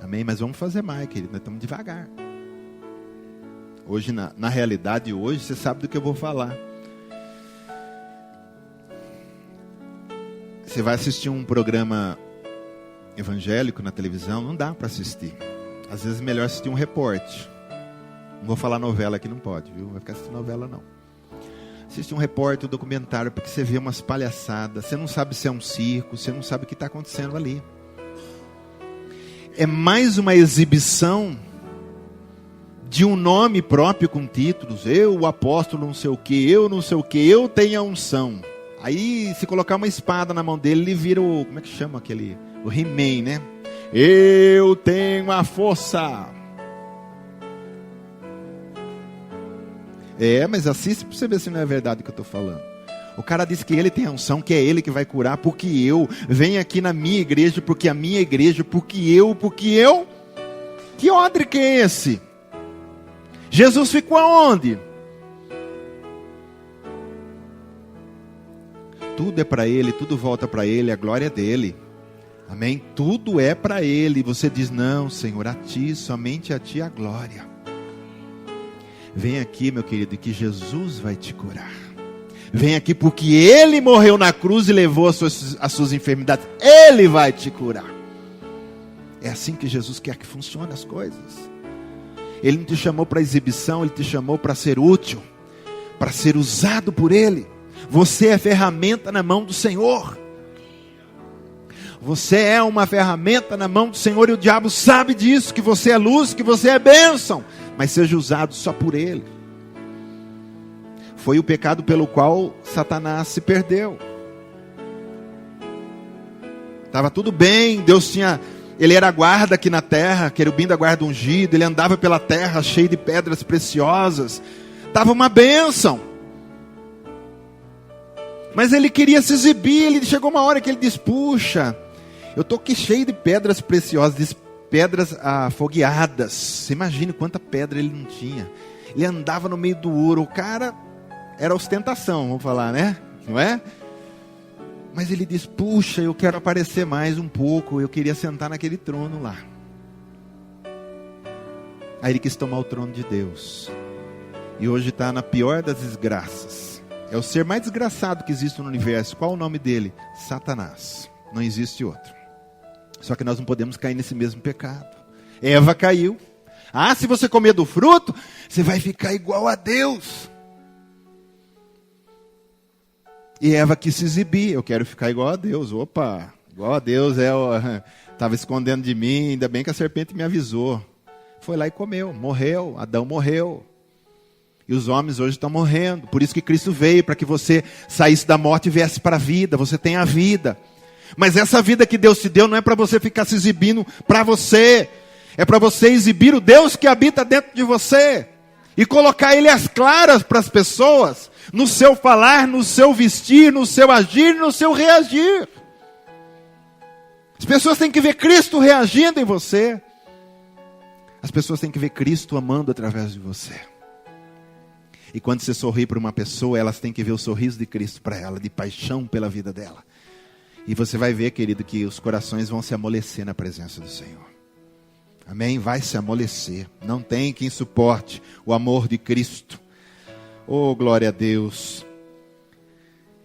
Amém? Mas vamos fazer mais, querido, nós estamos devagar. Hoje, na realidade, hoje, você sabe do que eu vou falar. Você vai assistir um programa evangélico na televisão, não dá para assistir. Às vezes é melhor assistir um repórter. Não vou falar novela aqui, não pode, viu? Não vai ficar assistindo novela, não. Assiste um repórter, um documentário, porque você vê umas palhaçadas. Você não sabe se é um circo, você não sabe o que está acontecendo ali. É mais uma exibição de um nome próprio com títulos. Eu, o apóstolo não sei o que, eu não sei o que, eu tenho a unção. Aí, se colocar uma espada na mão dele, ele vira o... Como é que chama aquele? O He-Man, né? Eu tenho a força. Mas assiste para você ver se não é verdade o que eu estou falando. O cara diz que ele tem a unção, que é ele que vai curar, porque eu venho aqui na minha igreja, porque a minha igreja, porque eu. Que odre que é esse? Jesus ficou aonde? Tudo é para ele, tudo volta para ele, a glória é dele. Amém? Tudo é para ele. Você diz, não, Senhor, a ti, somente a ti a glória. Vem aqui, meu querido, que Jesus vai te curar. Vem aqui porque ele morreu na cruz e levou as suas enfermidades. Ele vai te curar. É assim que Jesus quer que funcione as coisas. Ele não te chamou para exibição, ele te chamou para ser útil, para ser usado por ele. Você é ferramenta na mão do Senhor. Você é uma ferramenta na mão do Senhor e o diabo sabe disso, que você é luz, que você é bênção, mas seja usado só por ele. Foi o pecado pelo qual Satanás se perdeu. Estava tudo bem, ele era guarda aqui na terra, querubim da guarda ungido, ele andava pela terra cheio de pedras preciosas, estava uma bênção. Mas ele queria se exibir, ele chegou uma hora que ele disse, puxa, eu estou aqui cheio de pedras preciosas, de pedras afogueadas. Você imagina quanta pedra ele não tinha. Ele andava no meio do ouro, o cara era ostentação, vamos falar, né? Não é? Mas ele diz, puxa, eu quero aparecer mais um pouco, eu queria sentar naquele trono lá. Aí ele quis tomar o trono de Deus. E hoje está na pior das desgraças. É o ser mais desgraçado que existe no universo. Qual o nome dele? Satanás. Não existe outro. Só que nós não podemos cair nesse mesmo pecado. Eva caiu. Se você comer do fruto, você vai ficar igual a Deus. E Eva quis se exibir. Eu quero ficar igual a Deus. Opa, igual a Deus. Estava escondendo de mim. Ainda bem que a serpente me avisou. Foi lá e comeu. Morreu. Adão morreu. E os homens hoje estão morrendo. Por isso que Cristo veio, para que você saísse da morte e viesse para a vida. Você tem a vida. Mas essa vida que Deus te deu não é para você ficar se exibindo para você. É para você exibir o Deus que habita dentro de você. E colocar Ele às claras para as pessoas. No seu falar, no seu vestir, no seu agir, no seu reagir. As pessoas têm que ver Cristo reagindo em você. As pessoas têm que ver Cristo amando através de você. E quando você sorri para uma pessoa, elas têm que ver o sorriso de Cristo para ela, de paixão pela vida dela. E você vai ver, querido, que os corações vão se amolecer na presença do Senhor. Amém? Vai se amolecer. Não tem quem suporte o amor de Cristo. Oh, glória a Deus.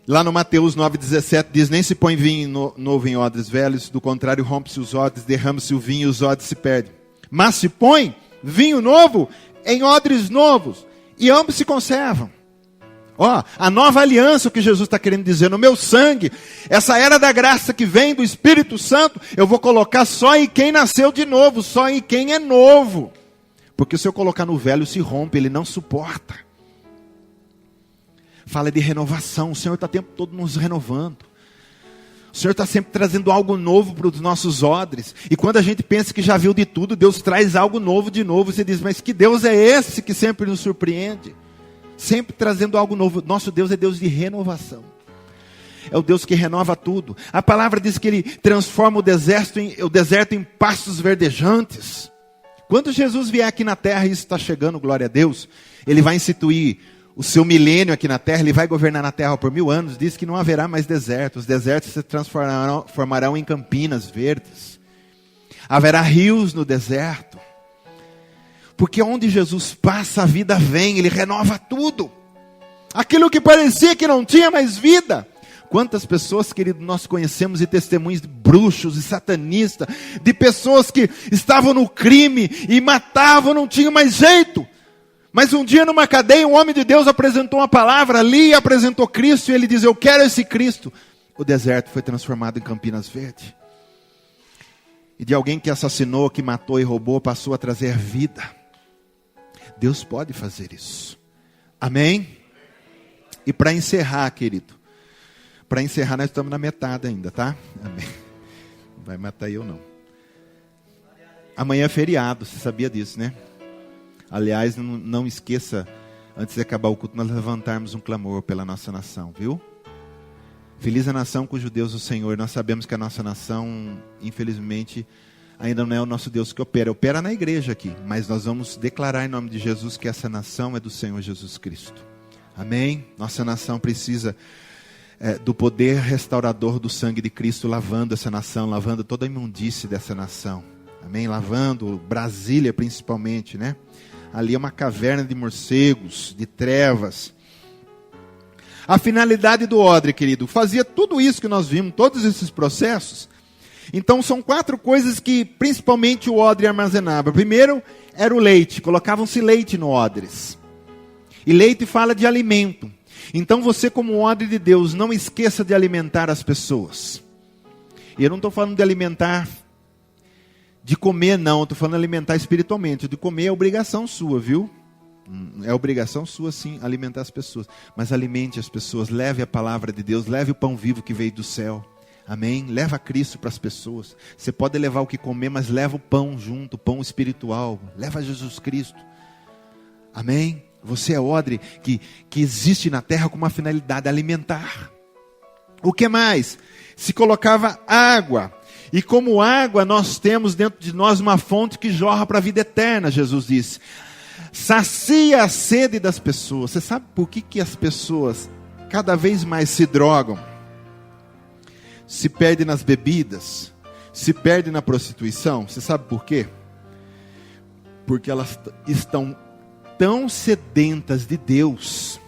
Lá no Mateus 9,17 diz: nem se põe vinho novo em odres velhos, do contrário rompe-se os odres, derrama-se o vinho e os odres se perdem. Mas se põe vinho novo em odres novos, e ambos se conservam. Ó, a nova aliança, o que Jesus está querendo dizer, no meu sangue, essa era da graça que vem do Espírito Santo, eu vou colocar só em quem nasceu de novo, só em quem é novo. Porque se eu colocar no velho, se rompe, ele não suporta. Fala de renovação, o Senhor está o tempo todo nos renovando. O Senhor está sempre trazendo algo novo para os nossos odres. E quando a gente pensa que já viu de tudo, Deus traz algo novo de novo. Você diz, mas que Deus é esse que sempre nos surpreende? Sempre trazendo algo novo. Nosso Deus é Deus de renovação. É o Deus que renova tudo. A palavra diz que Ele transforma o deserto em pastos verdejantes. Quando Jesus vier aqui na terra, e isso está chegando, glória a Deus, Ele vai instituir o seu milênio aqui na terra, Ele vai governar na terra por 1000 anos, diz que não haverá mais deserto. Os desertos se transformarão em campinas verdes. Haverá rios no deserto. Porque onde Jesus passa, a vida vem, Ele renova tudo. Aquilo que parecia que não tinha mais vida. Quantas pessoas, querido, nós conhecemos e testemunhos de bruxos e satanistas, de pessoas que estavam no crime e matavam, não tinham mais jeito. Mas um dia numa cadeia, um homem de Deus apresentou uma palavra ali, apresentou Cristo, e ele diz, eu quero esse Cristo. O deserto foi transformado em campinas verdes. E de alguém que assassinou, que matou e roubou, passou a trazer vida. Deus pode fazer isso. Amém? E para encerrar, querido, para encerrar, nós estamos na metade ainda, tá? Amém. Não vai matar eu não. Amanhã é feriado, você sabia disso, né? Aliás, não esqueça, antes de acabar o culto, nós levantarmos um clamor pela nossa nação, viu? Feliz a nação cujo Deus é o Senhor. Nós sabemos que a nossa nação, infelizmente, ainda não é o nosso Deus que opera. Opera na igreja aqui, mas nós vamos declarar em nome de Jesus que essa nação é do Senhor Jesus Cristo. Amém? Nossa nação precisa do poder restaurador do sangue de Cristo, lavando essa nação, lavando toda a imundície dessa nação. Amém? Lavando Brasília principalmente, né? Ali é uma caverna de morcegos, de trevas. A finalidade do odre, querido, fazia tudo isso que nós vimos, todos esses processos. Então são 4 coisas que principalmente o odre armazenava. Primeiro era o leite, colocavam-se leite no odres. E leite fala de alimento. Então você, como odre de Deus, não esqueça de alimentar as pessoas. E eu não estou falando de alimentar, de comer não, estou falando de alimentar espiritualmente. De comer é obrigação sua, viu? É obrigação sua sim, alimentar as pessoas. Mas alimente as pessoas, leve a palavra de Deus, leve o pão vivo que veio do céu. Amém? Leva Cristo para as pessoas. Você pode levar o que comer, mas leva o pão junto, o pão espiritual. Leva Jesus Cristo. Amém? Você é odre que existe na terra com uma finalidade, alimentar. O que mais? Se colocava água. E como água, nós temos dentro de nós uma fonte que jorra para a vida eterna, Jesus disse. Sacia a sede das pessoas. Você sabe por que as pessoas cada vez mais se drogam? Se perdem nas bebidas? Se perdem na prostituição? Você sabe por quê? Porque elas estão tão sedentas de Deus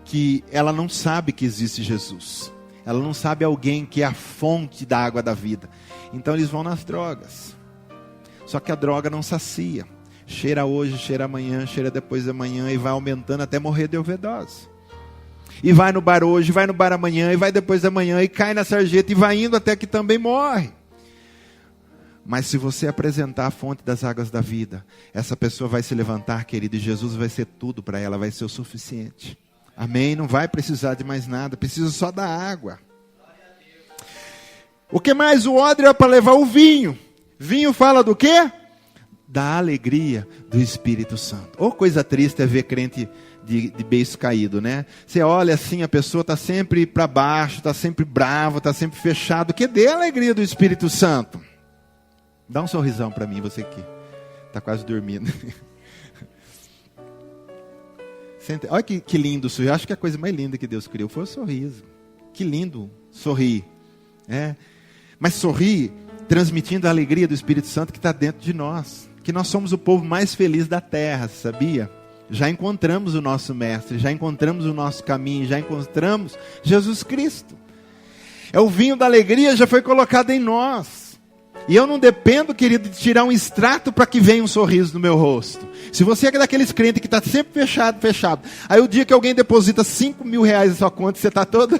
que ela não sabe que existe Jesus. Ela não sabe alguém que é a fonte da água da vida. Então eles vão nas drogas. Só que a droga não sacia. Cheira hoje, cheira amanhã, cheira depois da manhã e vai aumentando até morrer de overdose. E vai no bar hoje, vai no bar amanhã, e vai depois da manhã, e cai na sarjeta, e vai indo até que também morre. Mas se você apresentar a fonte das águas da vida, essa pessoa vai se levantar, querido, e Jesus vai ser tudo para ela, vai ser o suficiente. Amém? Não vai precisar de mais nada, precisa só da água. O que mais? O odre é para levar o vinho. Vinho fala do quê? Da alegria do Espírito Santo. Oh, coisa triste é ver crente de beiço caído, né? Você olha assim, a pessoa está sempre para baixo, está sempre bravo, está sempre fechado. Que dê a alegria do Espírito Santo. Dá um sorrisão para mim, você que está quase dormindo. Olha que lindo o sorriso. Acho que a coisa mais linda que Deus criou foi o sorriso. Que lindo sorrir. Mas sorrir transmitindo a alegria do Espírito Santo que está dentro de nós. Que nós somos o povo mais feliz da terra, sabia? Já encontramos o nosso mestre, já encontramos o nosso caminho, já encontramos Jesus Cristo. É o vinho da alegria, já foi colocado em nós. E eu não dependo, querido, de tirar um extrato para que venha um sorriso no meu rosto. Se você é daqueles crentes que está sempre fechado. Aí o dia que alguém deposita 5 mil reais na sua conta, você está todo...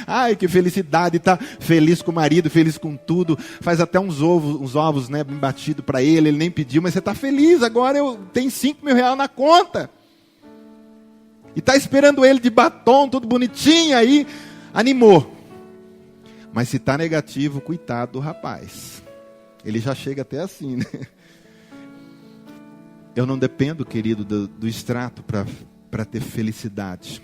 ai, que felicidade, está feliz com o marido, feliz com tudo. Faz até uns ovos né, bem batidos para ele nem pediu, mas você está feliz. Agora eu tenho 5 mil reais na conta. E está esperando ele de batom, tudo bonitinho, aí animou. Mas se está negativo, coitado do rapaz. Ele já chega até assim, né? Eu não dependo, querido, do extrato para ter felicidade.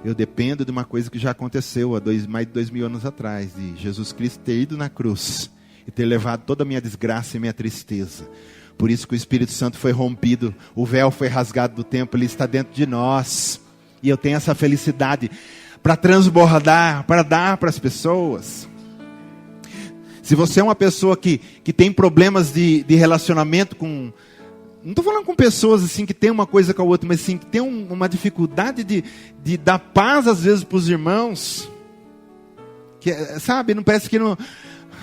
Eu dependo de uma coisa que já aconteceu há mais de 2000 anos atrás. De Jesus Cristo ter ido na cruz e ter levado toda a minha desgraça e minha tristeza. Por isso que o Espírito Santo foi rompido, o véu foi rasgado do templo, ele está dentro de nós. E eu tenho essa felicidade para transbordar, para dar para as pessoas. Se você é uma pessoa que tem problemas de relacionamento com... Não estou falando com pessoas assim que tem uma coisa com a outra, mas sim que tem uma dificuldade de dar paz às vezes para os irmãos. Que, sabe, não parece que não...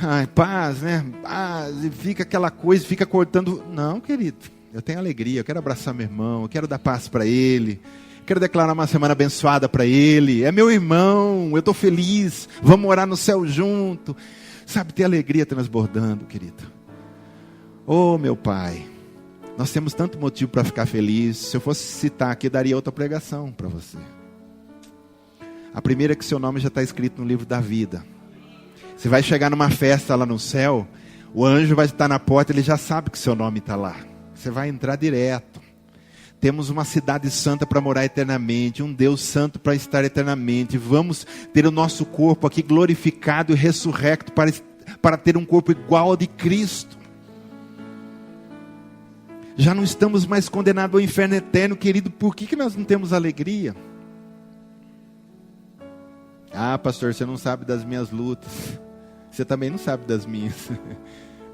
Ai, paz, né? Paz, e fica aquela coisa, fica cortando... Não, querido, eu tenho alegria, eu quero abraçar meu irmão, eu quero dar paz para ele. Quero declarar uma semana abençoada para ele. É meu irmão, eu estou feliz. Vamos morar no céu junto. Sabe, ter alegria transbordando, querido. Oh, meu Pai, nós temos tanto motivo para ficar feliz. Se eu fosse citar aqui, daria outra pregação para você. A primeira é que seu nome já está escrito no livro da vida. Você vai chegar numa festa lá no céu, o anjo vai estar na porta, ele já sabe que seu nome está lá. Você vai entrar direto. Temos uma cidade santa para morar eternamente, um Deus santo para estar eternamente. Vamos ter o nosso corpo aqui glorificado e ressurrecto para ter um corpo igual ao de Cristo. Já não estamos mais condenados ao inferno eterno, querido. Por que nós não temos alegria? Ah, pastor, você não sabe das minhas lutas. Você também não sabe das minhas.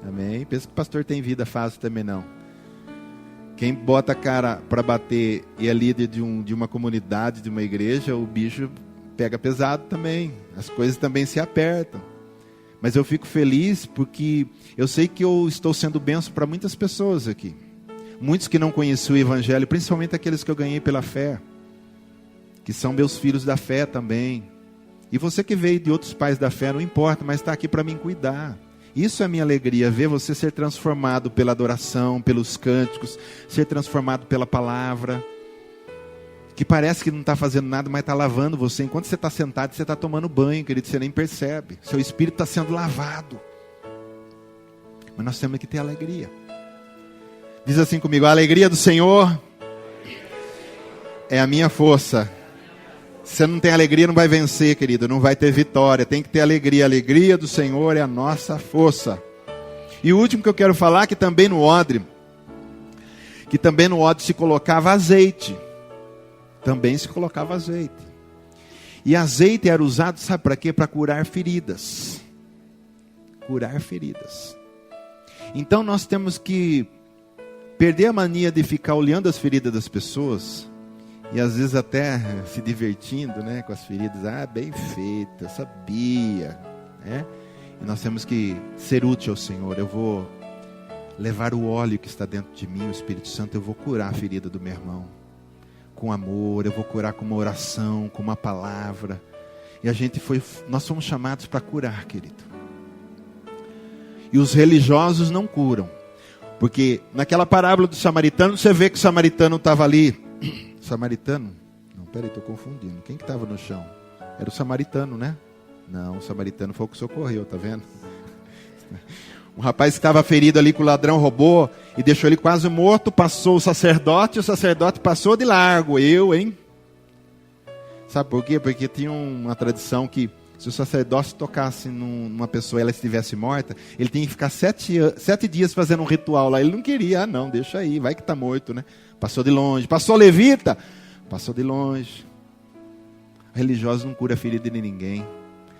Amém? Pensa que o pastor tem vida fácil também não. Quem bota a cara para bater e é líder de uma comunidade, de uma igreja, o bicho pega pesado também. As coisas também se apertam. Mas eu fico feliz porque eu sei que eu estou sendo bênção para muitas pessoas aqui. Muitos que não conheciam o Evangelho, principalmente aqueles que eu ganhei pela fé. Que são meus filhos da fé também. E você que veio de outros pais da fé, não importa, mas está aqui para me cuidar. Isso é a minha alegria, ver você ser transformado pela adoração, pelos cânticos, ser transformado pela palavra, que parece que não está fazendo nada, mas está lavando você. Enquanto você está sentado, você está tomando banho, querido, você nem percebe. Seu espírito está sendo lavado. Mas nós temos que ter alegria. Diz assim comigo: a alegria do Senhor é a minha força. Se você não tem alegria, não vai vencer, querido. Não vai ter vitória. Tem que ter alegria. A alegria do Senhor é a nossa força. E o último que eu quero falar, que também no odre se colocava azeite. Também se colocava azeite. E azeite era usado, sabe para quê? Para curar feridas. Curar feridas. Então nós temos que perder a mania de ficar olhando as feridas das pessoas. E às vezes até se divertindo, né, com as feridas. Ah, bem feito, eu sabia, né? E nós temos que ser útil ao Senhor. Eu vou levar o óleo que está dentro de mim, o Espírito Santo. Eu vou curar a ferida do meu irmão com amor. Eu vou curar com uma oração, com uma palavra. E nós fomos chamados para curar, querido. E os religiosos não curam. Porque naquela parábola do samaritano, você vê que o samaritano estava ali. Samaritano? Não, peraí, estou confundindo. Quem que estava no chão? Era o samaritano, né? Não, o samaritano foi o que socorreu, tá vendo? Um rapaz que estava ferido ali, que o ladrão roubou e deixou ele quase morto, passou o sacerdote passou de largo. Hein? Sabe por quê? Porque tinha uma tradição que se o sacerdote tocasse numa pessoa e ela estivesse morta, ele tinha que ficar 7 dias fazendo um ritual lá. Ele não queria, não, deixa aí, vai que está morto, né? Passou de longe. Passou levita, passou de longe. O religioso não cura a ferida de ninguém.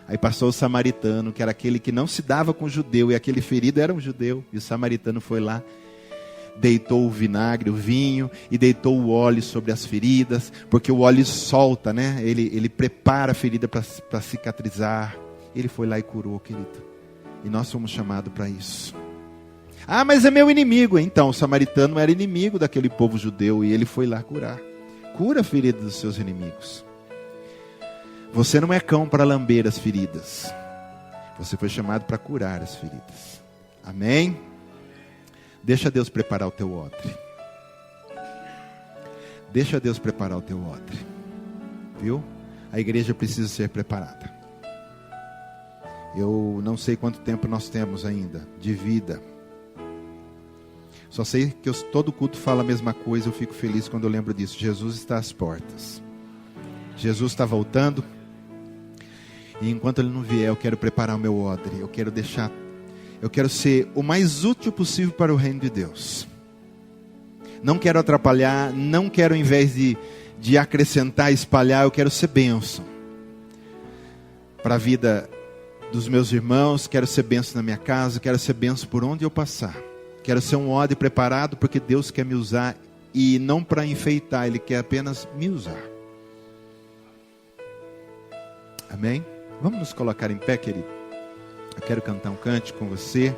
Aí passou o samaritano, que era aquele que não se dava com o judeu, e aquele ferido era um judeu, e o samaritano foi lá, deitou o vinagre, o vinho, e deitou o óleo sobre as feridas, porque o óleo solta, né? Ele prepara a ferida para cicatrizar. Ele foi lá e curou, querido. E nós fomos chamados para isso. Ah, mas é meu inimigo. Então, o samaritano era inimigo daquele povo judeu e ele foi lá curar. Cura a ferida dos seus inimigos. Você não é cão para lamber as feridas. Você foi chamado para curar as feridas. Amém? Deixa Deus preparar o teu odre. Deixa Deus preparar o teu odre. Viu? A igreja precisa ser preparada. Eu não sei quanto tempo nós temos ainda de vida. Só sei que todo culto fala a mesma coisa. Eu fico feliz quando eu lembro disso. Jesus está às portas. Jesus está voltando. E enquanto Ele não vier, eu quero preparar o meu odre. Eu quero ser o mais útil possível para o reino de Deus. Não quero atrapalhar. Não quero, ao invés de acrescentar, espalhar, eu quero ser bênção para a vida dos meus irmãos. Quero ser bênção na minha casa. Quero ser bênção por onde eu passar. Quero ser um odre preparado porque Deus quer me usar. E não para enfeitar, Ele quer apenas me usar. Amém? Vamos nos colocar em pé, querido. Eu quero cantar um cântico com você.